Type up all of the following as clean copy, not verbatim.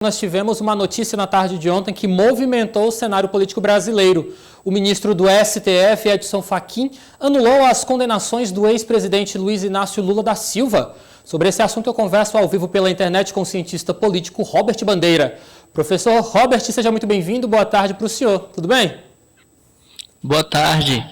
Nós tivemos uma notícia na tarde de ontem que movimentou o cenário político brasileiro. O ministro do STF, Edson Fachin, anulou as condenações do ex-presidente Luiz Inácio Lula da Silva. Sobre esse assunto eu converso ao vivo pela internet com o cientista político Robert Bandeira. Professor Robert, seja muito bem-vindo. Boa tarde para o senhor. Tudo bem? Boa tarde.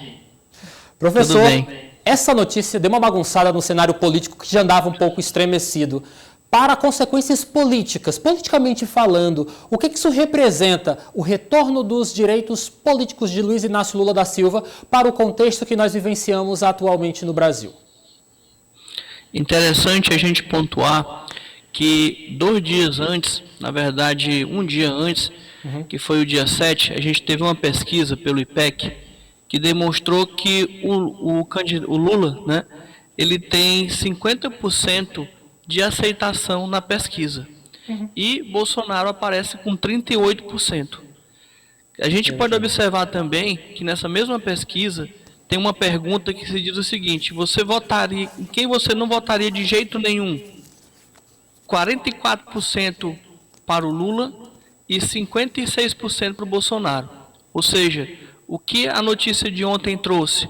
Professor, tudo bem. Essa notícia deu uma bagunçada no cenário político que já andava um pouco estremecido. Para consequências políticas, politicamente falando, o que isso representa? O retorno dos direitos políticos de Luiz Inácio Lula da Silva para o contexto que nós vivenciamos atualmente no Brasil? Interessante a gente pontuar que 2 dias antes, na verdade um dia antes, que foi o dia 7, a gente teve uma pesquisa pelo IPEC que demonstrou que o Lula, né, ele tem 50% de aceitação na pesquisa. E Bolsonaro aparece com 38%. A gente pode observar também que nessa mesma pesquisa tem uma pergunta que se diz o seguinte: você votaria, em quem você não votaria de jeito nenhum? 44% para o Lula e 56% para o Bolsonaro. Ou seja, o que a notícia de ontem trouxe,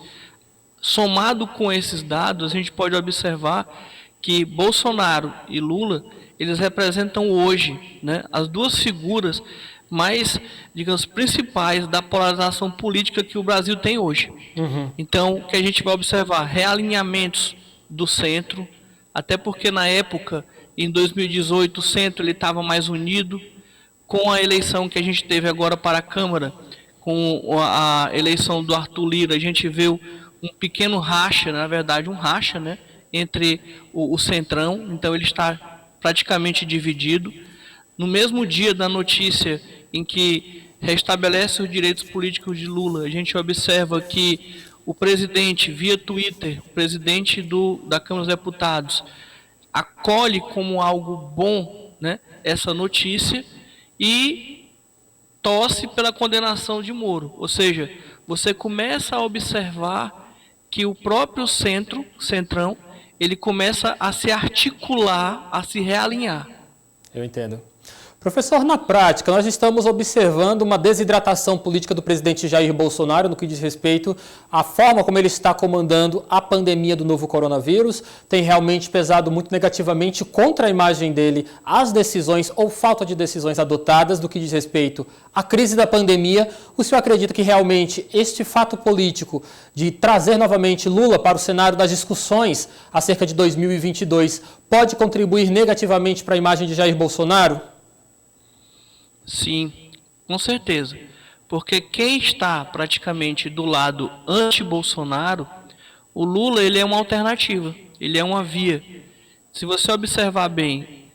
somado com esses dados, a gente pode observar que Bolsonaro e Lula, eles representam hoje, né, as duas figuras mais, digamos, principais da polarização política que o Brasil tem hoje. Então, o que a gente vai observar? Realinhamentos do centro, até porque na época, em 2018, o centro ele estava mais unido. Com a eleição que a gente teve agora para a Câmara, com a eleição do Arthur Lira, a gente viu um pequeno racha, na verdade um racha, né, entre o Centrão. Então ele está praticamente dividido. No mesmo dia da notícia em que restabelece os direitos políticos de Lula, a gente observa que o presidente, via Twitter, o presidente da Câmara dos Deputados, acolhe como algo bom, né, essa notícia e torce pela condenação de Moro. Ou seja, você começa a observar que o próprio Centrão, ele começa a se articular, a se realinhar. Eu entendo. Professor, na prática, nós estamos observando uma desidratação política do presidente Jair Bolsonaro no que diz respeito à forma como ele está comandando a pandemia do novo coronavírus. Tem realmente pesado muito negativamente contra a imagem dele as decisões ou falta de decisões adotadas do que diz respeito à crise da pandemia. O senhor acredita que realmente este fato político de trazer novamente Lula para o cenário das discussões acerca de 2022 pode contribuir negativamente para a imagem de Jair Bolsonaro? Sim, com certeza. Porque quem está praticamente do lado anti-Bolsonaro, o Lula, ele é uma alternativa, ele é uma via. Se você observar bem,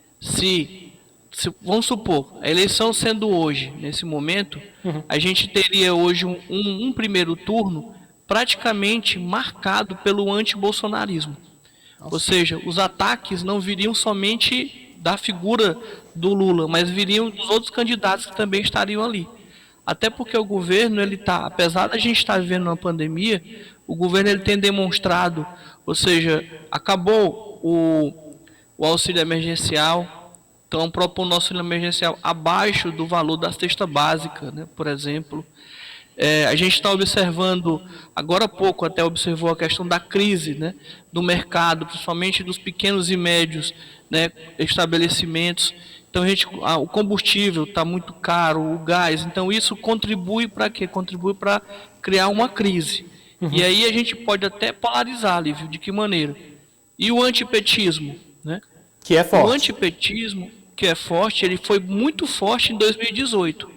vamos supor, a eleição sendo hoje, nesse momento, a gente teria hoje um primeiro turno praticamente marcado pelo anti-bolsonarismo. Ou seja, os ataques não viriam somente da figura do Lula, mas viriam dos outros candidatos que também estariam ali. Até porque o governo, ele tá, apesar da gente estar vivendo uma pandemia, o governo ele tem demonstrado, ou seja, acabou o auxílio emergencial, então propõe o nosso auxílio emergencial abaixo do valor da cesta básica, né, por exemplo. A gente está observando, agora há pouco até observou a questão da crise, né, do mercado, principalmente dos pequenos e médios, né, estabelecimentos. Então o combustível está muito caro, o gás, então isso contribui para quê? Contribui para criar uma crise. E aí a gente pode até polarizar, Lívio, de que maneira? E o antipetismo, né? Que é forte. O antipetismo, que é forte, ele foi muito forte em 2018.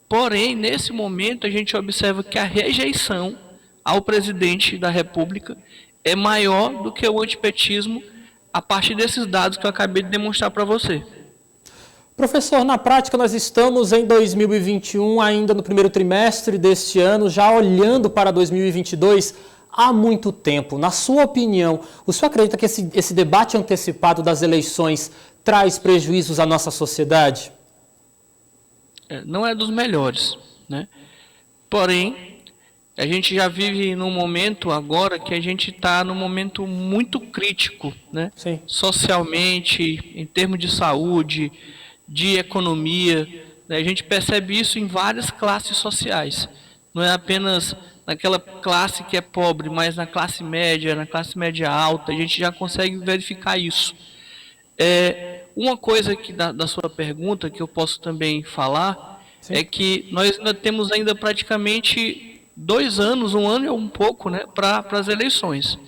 Porém, nesse momento, a gente observa que a rejeição ao presidente da República é maior do que o antipetismo a partir desses dados que eu acabei de demonstrar para você. Professor, na prática nós estamos em 2021, ainda no primeiro trimestre deste ano, já olhando para 2022 há muito tempo. Na sua opinião, o senhor acredita que esse debate antecipado das eleições traz prejuízos à nossa sociedade? Não é dos melhores, né? Porém, a gente já vive num momento agora que a gente está num momento muito crítico, né? Sim. Socialmente, em termos de saúde, de economia, né? A gente percebe isso em várias classes sociais. Não é apenas naquela classe que é pobre, mas na classe média alta, a gente já consegue verificar isso. Uma coisa que da sua pergunta que eu posso também falar Sim. é que nós ainda temos ainda praticamente 2 anos, 1 ano e um pouco, né, para as eleições.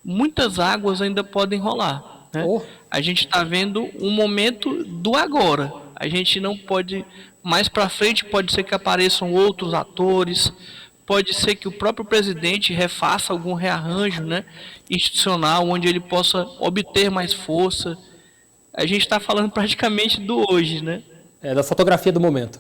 Muitas águas ainda podem rolar, né? Oh. A gente está vendo um momento do agora. A gente não pode, mais para frente pode ser que apareçam outros atores, pode ser que o próprio presidente refaça algum rearranjo, né, institucional, onde ele possa obter mais força. A gente está falando praticamente do hoje, né? Da fotografia do momento.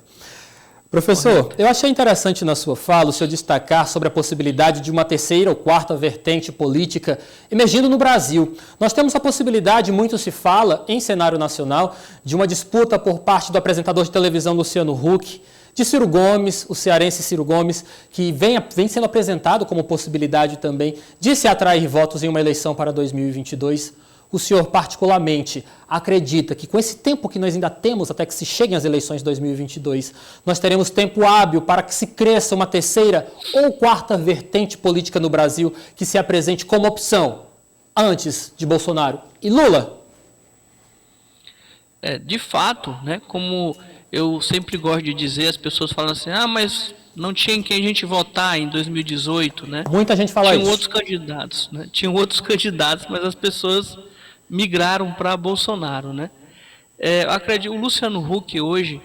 Professor, eu achei interessante na sua fala o senhor destacar sobre a possibilidade de uma terceira ou quarta vertente política emergindo no Brasil. Nós temos a possibilidade, muito se fala, em cenário nacional, de uma disputa por parte do apresentador de televisão Luciano Huck, de Ciro Gomes, o cearense Ciro Gomes, que vem sendo apresentado como possibilidade também de se atrair votos em uma eleição para 2022. O senhor, particularmente, acredita que com esse tempo que nós ainda temos até que se cheguem as eleições de 2022, nós teremos tempo hábil para que se cresça uma terceira ou quarta vertente política no Brasil que se apresente como opção antes de Bolsonaro e Lula? De fato, né, como eu sempre gosto de dizer, as pessoas falam assim, mas não tinha em quem a gente votar em 2018, né? Muita gente fala isso. Tinham outros candidatos, né? Tinham outros candidatos, mas as pessoas migraram para Bolsonaro, né? Eu acredito, o Luciano Huck hoje,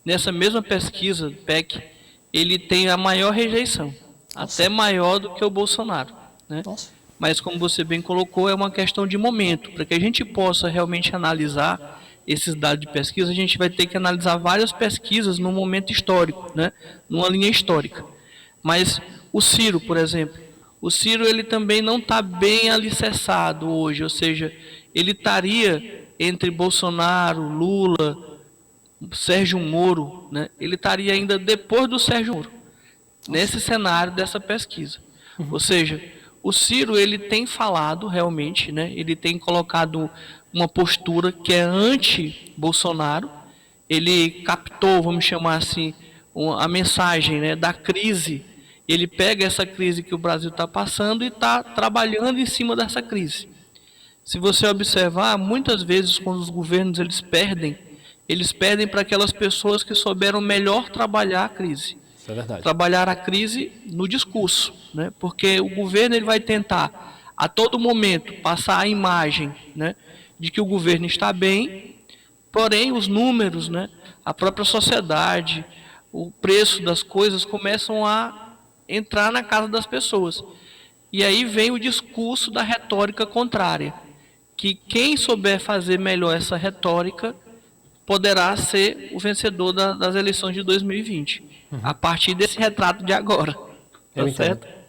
nessa mesma pesquisa, PEC, ele tem a maior rejeição, até maior do que o Bolsonaro, né? Mas como você bem colocou, é uma questão de momento. Para que a gente possa realmente analisar esses dados de pesquisa, a gente vai ter que analisar várias pesquisas num momento histórico, né? Numa linha histórica. Mas o Ciro, por exemplo, o Ciro ele também não está bem alicerçado hoje, ou seja, ele estaria entre Bolsonaro, Lula, Sérgio Moro, né? Ele estaria ainda depois do Sérgio Moro, nesse cenário dessa pesquisa. Ou seja, o Ciro ele tem falado realmente, né? Ele tem colocado uma postura que é anti-Bolsonaro. Ele captou, vamos chamar assim, a mensagem, né, da crise. Ele pega essa crise que o Brasil está passando e está trabalhando em cima dessa crise. Se você observar, muitas vezes quando os governos eles perdem para aquelas pessoas que souberam melhor trabalhar a crise. Isso é verdade. Trabalhar a crise no discurso, né? Porque o governo ele vai tentar a todo momento passar a imagem, né, de que o governo está bem, porém os números, né, a própria sociedade, o preço das coisas começam a entrar na casa das pessoas. E aí vem o discurso da retórica contrária, que quem souber fazer melhor essa retórica poderá ser o vencedor das eleições de 2020, a partir desse retrato de agora. Tá certo?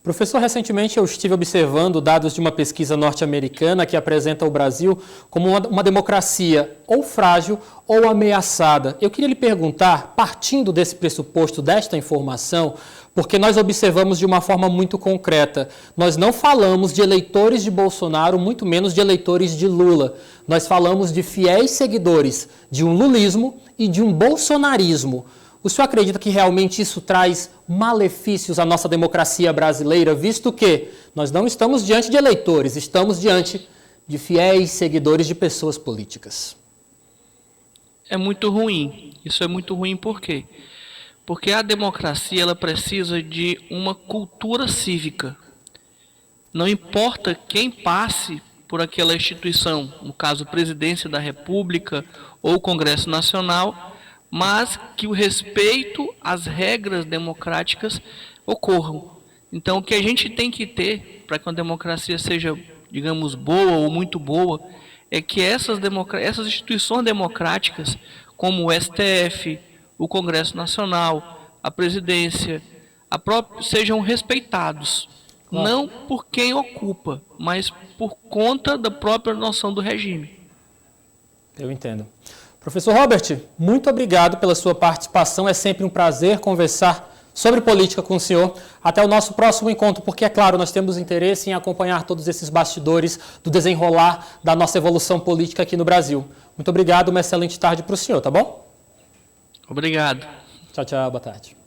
Professor, recentemente eu estive observando dados de uma pesquisa norte-americana que apresenta o Brasil como uma democracia ou frágil ou ameaçada. Eu queria lhe perguntar, partindo desse pressuposto, desta informação, porque nós observamos de uma forma muito concreta. Nós não falamos de eleitores de Bolsonaro, muito menos de eleitores de Lula. Nós falamos de fiéis seguidores de um lulismo e de um bolsonarismo. O senhor acredita que realmente isso traz malefícios à nossa democracia brasileira, visto que nós não estamos diante de eleitores, estamos diante de fiéis seguidores de pessoas políticas? É muito ruim. Isso é muito ruim por quê? Porque a democracia ela precisa de uma cultura cívica. Não importa quem passe por aquela instituição, no caso, Presidência da República ou Congresso Nacional, mas que o respeito às regras democráticas ocorram. Então, o que a gente tem que ter para que uma democracia seja, digamos, boa ou muito boa, é que essas instituições democráticas, como o STF, o Congresso Nacional, a Presidência, sejam respeitados. Claro. Não por quem ocupa, mas por conta da própria noção do regime. Eu entendo. Professor Robert, muito obrigado pela sua participação. É sempre um prazer conversar sobre política com o senhor. Até o nosso próximo encontro, porque, é claro, nós temos interesse em acompanhar todos esses bastidores do desenrolar da nossa evolução política aqui no Brasil. Muito obrigado, uma excelente tarde para o senhor, tá bom? Obrigado. Tchau, tchau, boa tarde.